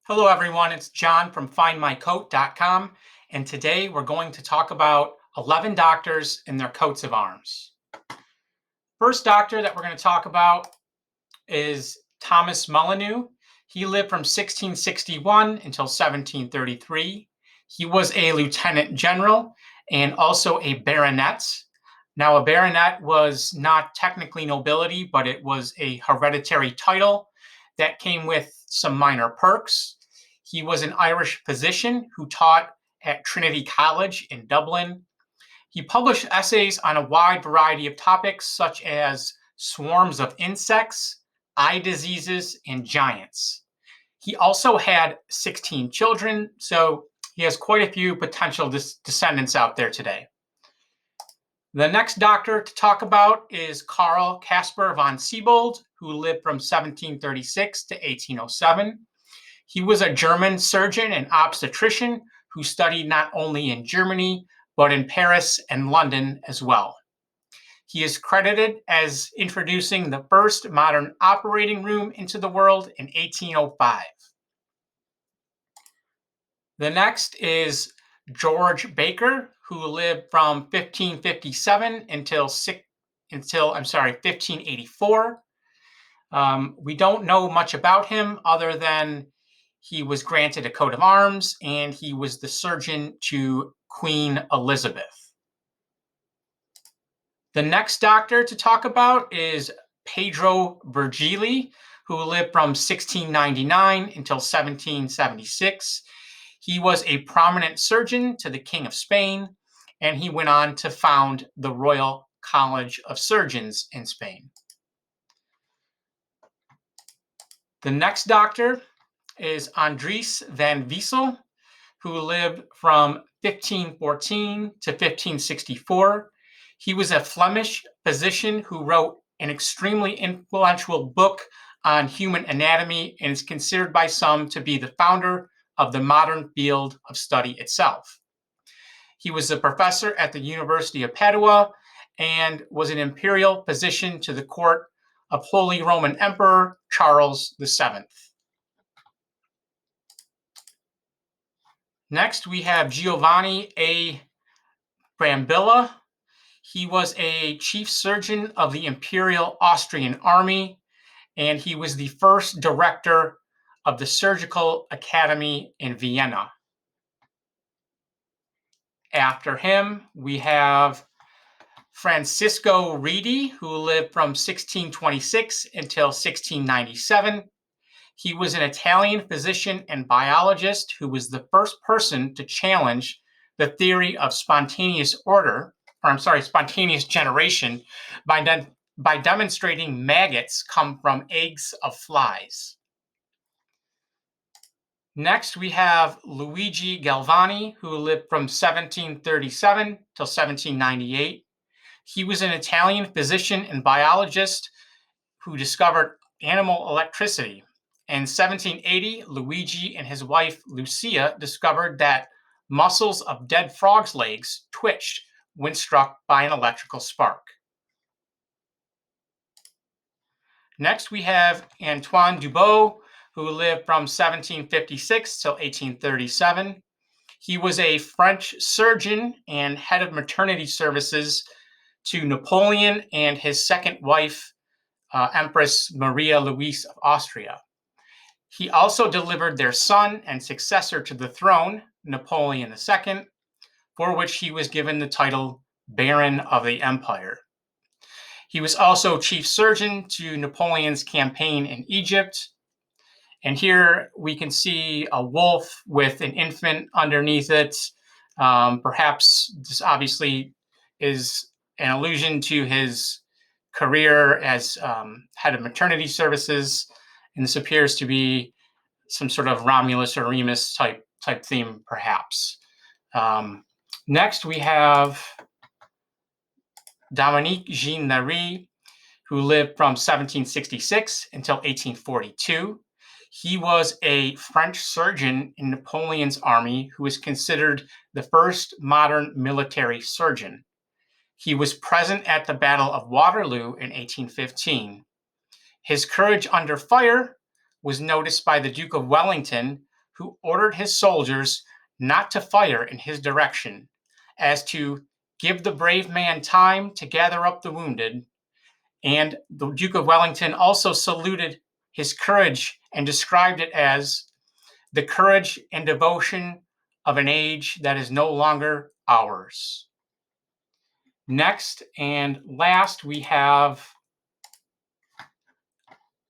Hello, everyone. It's John from FindMyCoat.com, and today we're going to talk about 11 doctors and their coats of arms. First doctor that we're going to talk about is Thomas Molyneux. He lived from 1661 until 1733. He was a lieutenant general and also a baronet. Now, a baronet was not technically nobility, but it was a hereditary title that came with some minor perks. He was an Irish physician who taught at Trinity College in Dublin. He published essays on a wide variety of topics, such as swarms of insects, eye diseases, and giants. He also had 16 children, so he has quite a few potential descendants out there today. The next doctor to talk about is Karl Caspar von Siebold, who lived from 1736 to 1807. He was a German surgeon and obstetrician who studied not only in Germany, but in Paris and London as well. He is credited as introducing the first modern operating room into the world in 1805. The next is George Baker, who lived from 1557 until 1584. We don't know much about him other than he was granted a coat of arms and he was the surgeon to Queen Elizabeth. The next doctor to talk about is Pedro Virgilio, who lived from 1699 until 1776. He was a prominent surgeon to the King of Spain, and he went on to found the Royal College of Surgeons in Spain. The next doctor is Andries van Wesel, who lived from 1514 to 1564. He was a Flemish physician who wrote an extremely influential book on human anatomy and is considered by some to be the founder of the modern field of study itself. He was a professor at the University of Padua and was an imperial physician to the court of Holy Roman Emperor Charles VII. Next, we have Giovanni a Brambilla. He was a chief surgeon of the Imperial Austrian Army, and he was the first director of the Surgical Academy in Vienna. After him, we have Francesco Redi, who lived from 1626 until 1697. He was an Italian physician and biologist who was the first person to challenge the theory of spontaneous generation by demonstrating maggots come from eggs of flies. Next, we have Luigi Galvani, who lived from 1737 till 1798. He was an Italian physician and biologist who discovered animal electricity. In 1780, Luigi and his wife Lucia discovered that muscles of dead frogs' legs twitched when struck by an electrical spark. Next, we have Antoine Dubow, who lived from 1756 till 1837. He was a French surgeon and head of maternity services to Napoleon and his second wife, Empress Maria Louise of Austria. He also delivered their son and successor to the throne, Napoleon II, for which he was given the title Baron of the Empire. He was also chief surgeon to Napoleon's campaign in Egypt. And here we can see a wolf with an infant underneath it. Perhaps this obviously is an allusion to his career as head of maternity services. And this appears to be some sort of Romulus or Remus type theme, perhaps. Next, we have Dominique Jeannari, who lived from 1766 until 1842. He was a French surgeon in Napoleon's army who is considered the first modern military surgeon. He was present at the Battle of Waterloo in 1815. His courage under fire was noticed by the Duke of Wellington, who ordered his soldiers not to fire in his direction, as to give the brave man time to gather up the wounded. And the Duke of Wellington also saluted his courage and described it as the courage and devotion of an age that is no longer ours. Next and last, we have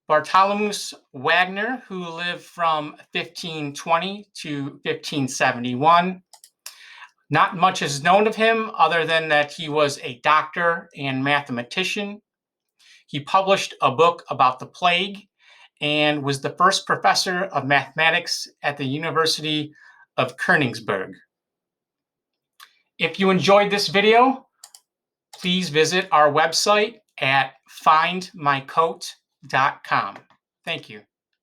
Bartholomew Wagner, who lived from 1520 to 1571. Not much is known of him other than that he was a doctor and mathematician. He published a book about the plague and was the first professor of mathematics at the University of Königsberg. If you enjoyed this video, please visit our website at findmycoat.com. Thank you.